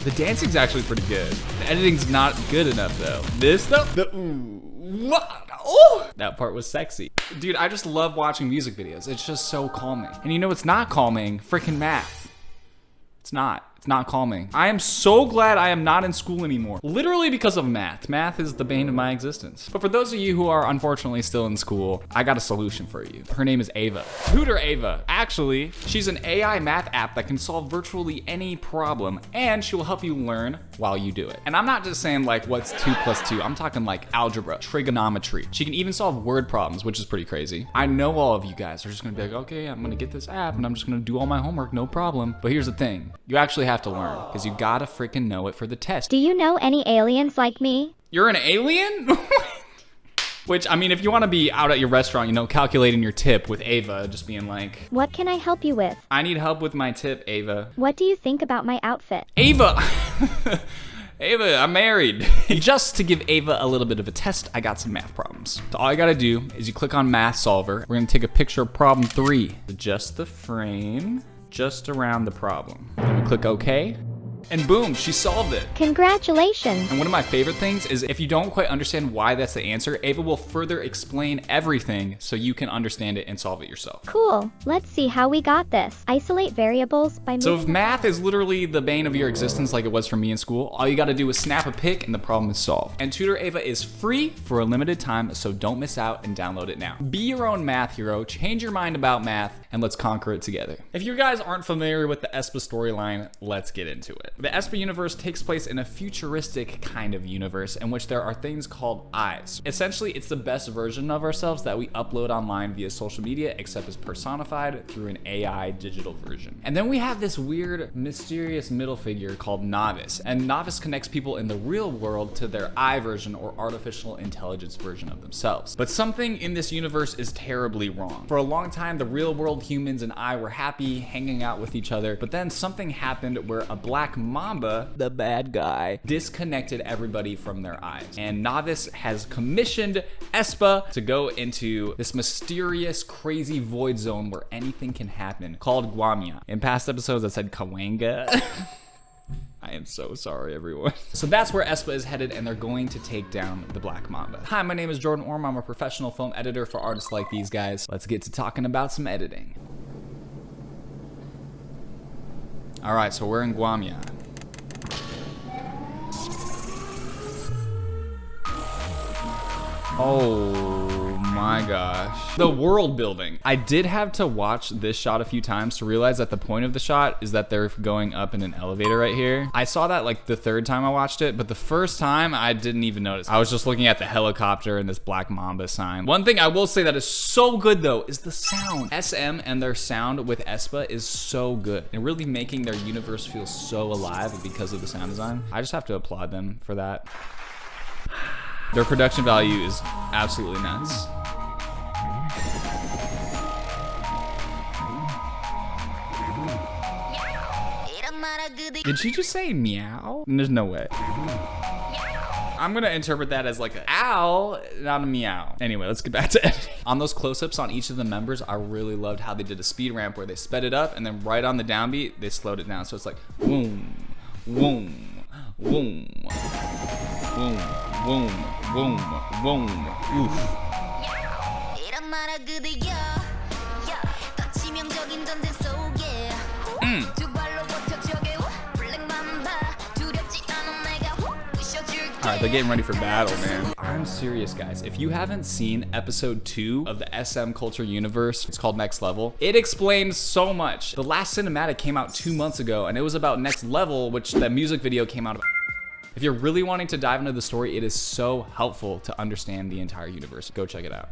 The dancing's actually pretty good. The editing's not good enough though. This though, oh, that part was sexy. Dude, I just love watching music videos. It's just so calming. And you know what's not calming? Freaking math. It's not. It's not calming. I am so glad I am not in school anymore. Literally because of math. Math is the bane of my existence. But for those of you who are unfortunately still in school, I got a solution for you. Her name is Ava. Tutor Ava. Actually, she's an AI math app that can solve virtually any problem, and she will help you learn while you do it. And I'm not just saying like what's 2 + 2. I'm talking like algebra, trigonometry. She can even solve word problems, which is pretty crazy. I know all of you guys are just gonna be like, okay, I'm gonna get this app and I'm just gonna do all my homework, no problem. But here's the thing. You actually have to learn, because you gotta freaking know it for the test. Do you know any aliens like me? You're an alien? Which, I mean, if you want to be out at your restaurant, you know, calculating your tip with Ava, just being like, what can I help you with? I need help with my tip, Ava. What do you think about my outfit? Ava! Ava, I'm married. Just to give Ava a little bit of a test, I got some math problems. So all you gotta do is you click on Math Solver. We're gonna take a picture of problem 3. Adjust the frame just around the problem. Then we click OK. And boom, she solved it. Congratulations. And one of my favorite things is if you don't quite understand why that's the answer, Ava will further explain everything so you can understand it and solve it yourself. Cool. Let's see how we got this. Isolate variables by So if math is literally the bane of your existence like it was for me in school, all you gotta do is snap a pic and the problem is solved. And Tutor Ava is free for a limited time, so don't miss out and download it now. Be your own math hero, change your mind about math, and let's conquer it together. If you guys aren't familiar with the aespa storyline, let's get into it. The aespa universe takes place in a futuristic kind of universe in which there are things called eyes. Essentially, it's the best version of ourselves that we upload online via social media, except it's personified through an AI digital version. And then we have this weird, mysterious middle figure called Novice. And Novice connects people in the real world to their eye version or artificial intelligence version of themselves. But something in this universe is terribly wrong. For a long time, the real world humans and I were happy hanging out with each other, but then something happened where a black mamba, the bad guy, disconnected everybody from their eyes. And Novice has commissioned aespa to go into this mysterious, crazy void zone where anything can happen, called Guamia. In past episodes, I said Kawanga. I am so sorry, everyone. So that's where aespa is headed, and they're going to take down the Black Mamba. Hi, my name is Jordan Orm. I'm a professional film editor for artists like these guys. Let's get to talking about some editing. All right, so we're in Guamia. Oh my gosh. The world building. I did have to watch this shot a few times to realize that the point of the shot is that they're going up in an elevator right here. I saw that like the 3rd time I watched it, but the 1st time I didn't even notice. I was just looking at the helicopter and this Black Mamba sign. One thing I will say that is so good though is the sound. SM and their sound with aespa is so good and really making their universe feel so alive because of the sound design. I just have to applaud them for that. Their production value is absolutely nuts. Did she just say meow? There's no way. I'm gonna interpret that as like a ow, not a meow. Anyway, let's get back to editing. On those close-ups on each of the members, I really loved how they did a speed ramp where they sped it up and then right on the downbeat, they slowed it down. So it's like boom, boom, boom, boom, boom, boom, boom. Oof. All right, they're getting ready for battle, man. I'm serious, guys. If you haven't seen episode 2 of the SM Culture Universe, it's called Next Level. It explains so much. The last cinematic came out 2 months ago, and it was about Next Level, which the music video came out about. If you're really wanting to dive into the story, it is so helpful to understand the entire universe. Go check it out.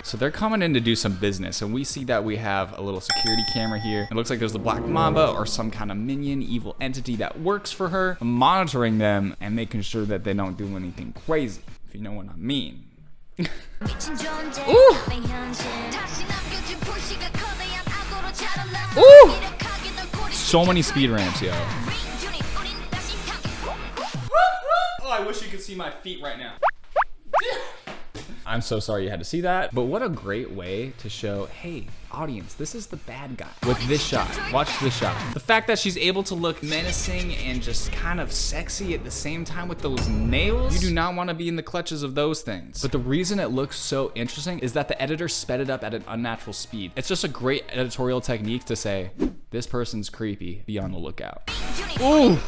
So they're coming in to do some business, and we see that we have a little security camera here. It looks like there's the Black Mamba or some kind of minion, evil entity that works for her, monitoring them and making sure that they don't do anything crazy, if you know what I mean. Ooh. Ooh. So many speed ramps, yo. Oh, I wish you could see my feet right now. I'm so sorry you had to see that. But what a great way to show, hey, audience, this is the bad guy. With this shot, watch this shot. The fact that she's able to look menacing and just kind of sexy at the same time with those nails, you do not want to be in the clutches of those things. But the reason it looks so interesting is that the editor sped it up at an unnatural speed. It's just a great editorial technique to say, this person's creepy, be on the lookout. Ooh.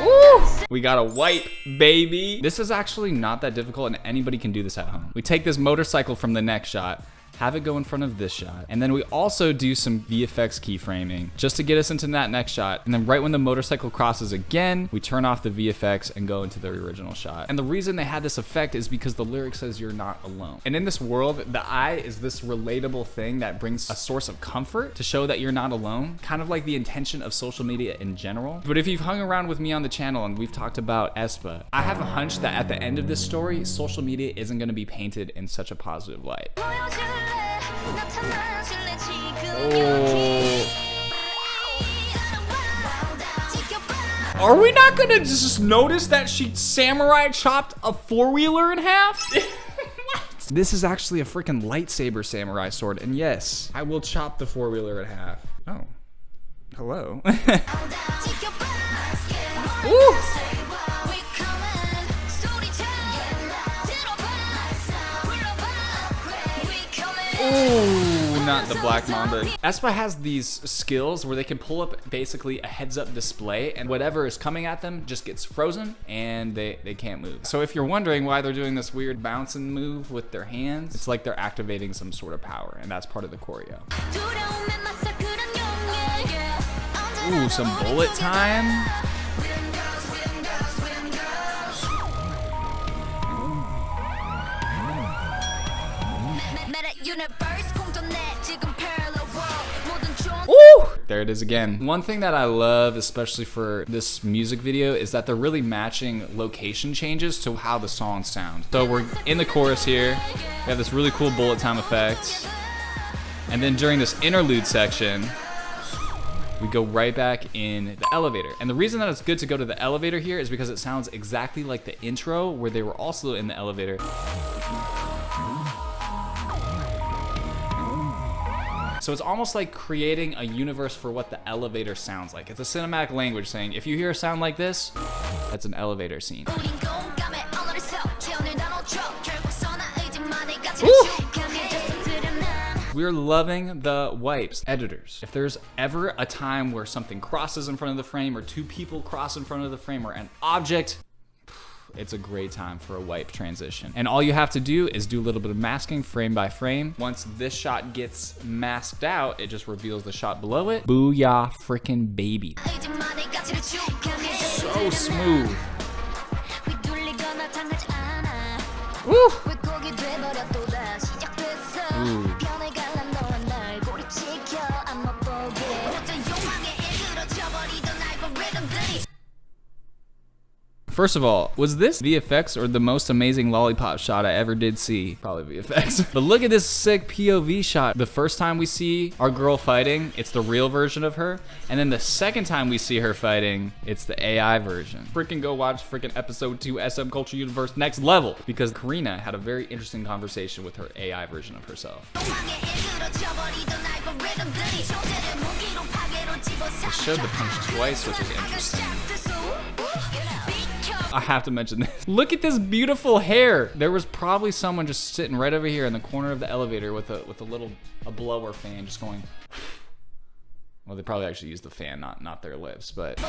Ooh. We got a wipe, baby. This is actually not that difficult and anybody can do this at home. We take this motorcycle from the next shot, have it go in front of this shot, and then we also do some VFX keyframing just to get us into that next shot. And then right when the motorcycle crosses again, we turn off the VFX and go into the original shot. And the reason they had this effect is because the lyric says you're not alone. And in this world, the eye is this relatable thing that brings a source of comfort to show that you're not alone, kind of like the intention of social media in general. But if you've hung around with me on the channel and we've talked about aespa, I have a hunch that at the end of this story, social media isn't gonna be painted in such a positive light. Oh. Are we not gonna just notice that she samurai chopped a four-wheeler in half? What? This is actually a freaking lightsaber samurai sword, and yes, I will chop the four-wheeler in half. Oh, hello. Ooh. Ooh, not the Black Mamba. aespa has these skills where they can pull up basically a heads-up display and whatever is coming at them just gets frozen and they can't move. So if you're wondering why they're doing this weird bouncing move with their hands, it's like they're activating some sort of power, and that's part of the choreo. Ooh, some bullet time. Ooh! There it is again. One thing that I love, especially for this music video, is that they're really matching location changes to how the songs sound. So we're in the chorus here. We have this really cool bullet time effect. And then during this interlude section, we go right back in the elevator. And the reason that it's good to go to the elevator here is because it sounds exactly like the intro where they were also in the elevator. So it's almost like creating a universe for what the elevator sounds like. It's a cinematic language saying, if you hear a sound like this, that's an elevator scene. Ooh. We're loving the wipes. Editors, if there's ever a time where something crosses in front of the frame or two people cross in front of the frame or an object, it's a great time for a wipe transition. And all you have to do is do a little bit of masking frame by frame. Once this shot gets masked out, it just reveals the shot below it. Booyah freaking baby. So smooth. Woo. Ooh. First of all, was this VFX or the most amazing lollipop shot I ever did see? Probably VFX. But look at this sick POV shot. The first time we see our girl fighting, it's the real version of her. And then the second time we see her fighting, it's the AI version. Freaking go watch freaking episode 2 SM Culture Universe Next Level, because Karina had a very interesting conversation with her AI version of herself. They showed the punch twice, which is interesting. I have to mention this. Look at this beautiful hair. There was probably someone just sitting right over here in the corner of the elevator with a blower fan just going. Well, they probably actually used the fan, not their lips, but.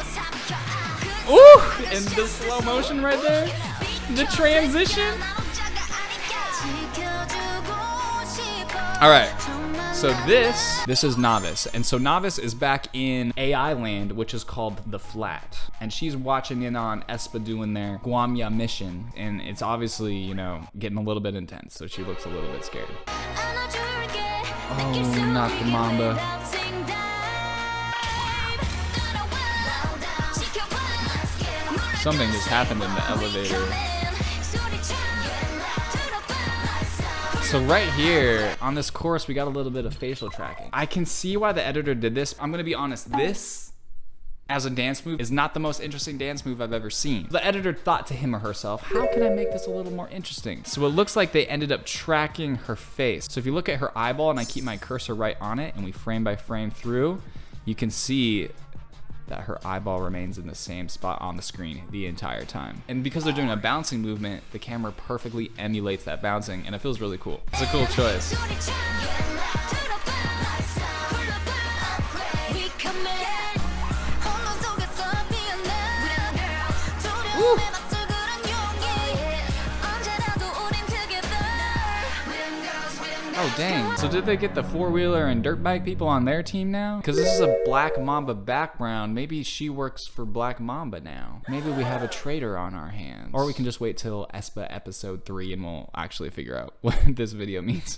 Ooh! In the slow motion right there. The transition. All right. So this is Novice, and so Novice is back in AI land, which is called the Flat, and she's watching in on aespa doing their Guamya mission, and it's obviously, you know, getting a little bit intense, so she looks a little bit scared. Oh, not the Mamba. Something just happened in the elevator. So right here, on this chorus, we got a little bit of facial tracking. I can see why the editor did this. I'm gonna be honest, this as a dance move is not the most interesting dance move I've ever seen. The editor thought to him or herself, how can I make this a little more interesting? So it looks like they ended up tracking her face. So if you look at her eyeball and I keep my cursor right on it and we frame by frame through, you can see that her eyeball remains in the same spot on the screen the entire time. And because they're doing a bouncing movement, the camera perfectly emulates that bouncing, and it feels really cool. It's a cool choice. Woo. Oh dang, so did they get the four-wheeler and dirt bike people on their team now? Because this is a Black Mamba background, maybe she works for Black Mamba now. Maybe we have a traitor on our hands. Or we can just wait till aespa episode 3 and we'll actually figure out what this video means.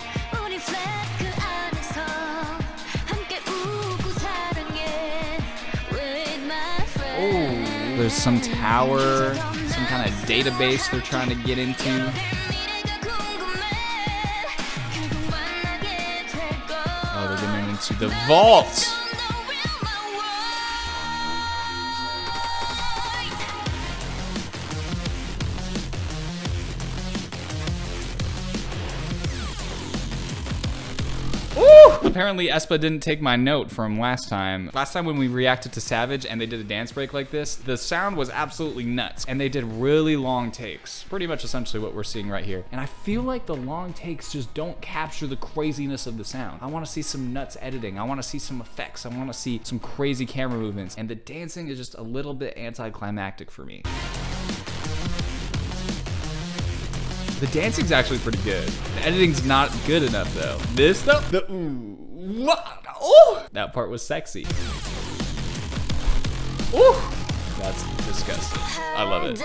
Oh, there's some tower, some kind of database they're trying to get into. To the vault. Woo! Apparently aespa didn't take my note from last time. Last time when we reacted to Savage and they did a dance break like this, the sound was absolutely nuts. And they did really long takes. Pretty much essentially what we're seeing right here. And I feel like the long takes just don't capture the craziness of the sound. I want to see some nuts editing. I want to see some effects. I want to see some crazy camera movements. And the dancing is just a little bit anticlimactic for me. The dancing's actually pretty good. The editing's not good enough though. This though, the ooh, what? Oh, that part was sexy. Ooh, that's disgusting. I love it.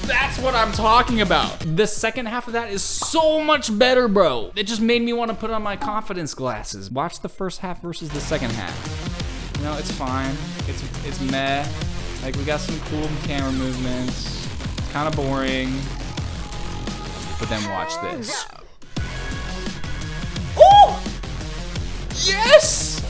That's what I'm talking about. The second half of that is so much better, bro. It just made me want to put on my confidence glasses. Watch the first half versus the second half. You know, it's fine. It's meh. Like we got some cool camera movements. Kind of boring, but then watch this. Oh! Yes!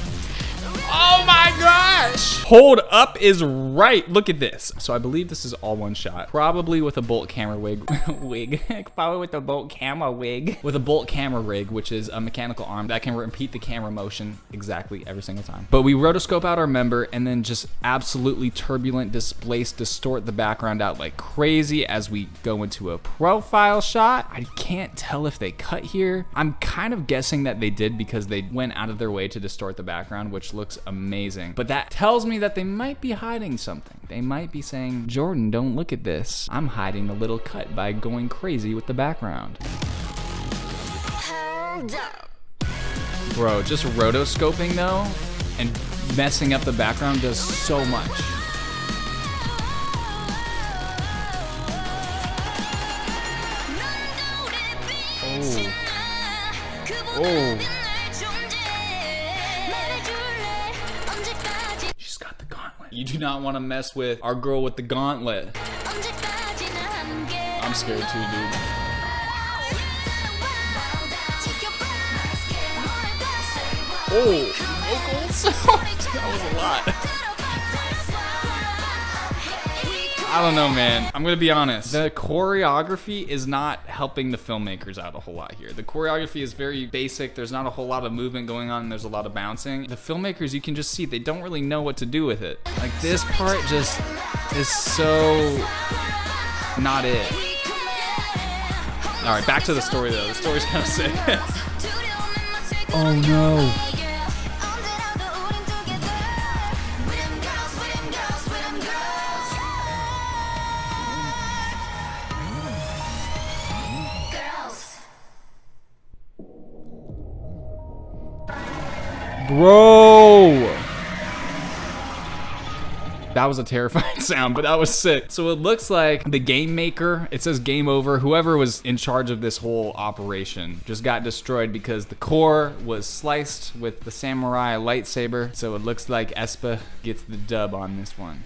Oh my gosh! Hold up is right. Look at this. So I believe this is all one shot. Probably with a bolt camera Probably with a bolt camera wig. With a bolt camera rig, which is a mechanical arm that can repeat the camera motion exactly every single time. But we rotoscope out our member and then just absolutely turbulent displace, distort the background out like crazy as we go into a profile shot. I can't tell if they cut here. I'm kind of guessing that they did because they went out of their way to distort the background, which looks amazing. But that tells me that they might be hiding something. They might be saying, Jordan, don't look at this. I'm hiding a little cut by going crazy with the background. Bro, just rotoscoping though, and messing up the background does so much. Oh. Oh. She's got the gauntlet. You do not want to mess with our girl with the gauntlet. I'm scared too, dude. Oh, vocals? That was a lot. I don't know, man. I'm gonna be honest. The choreography is not helping the filmmakers out a whole lot here. The choreography is very basic. There's not a whole lot of movement going on and there's a lot of bouncing. The filmmakers, you can just see, they don't really know what to do with it. Like this part just is so not it. All right, back to the story though. The story's kind of sick. Oh no. Bro! That was a terrifying sound, but that was sick. So it looks like the game maker, it says game over, whoever was in charge of this whole operation just got destroyed because the core was sliced with the samurai lightsaber. So it looks like aespa gets the dub on this one.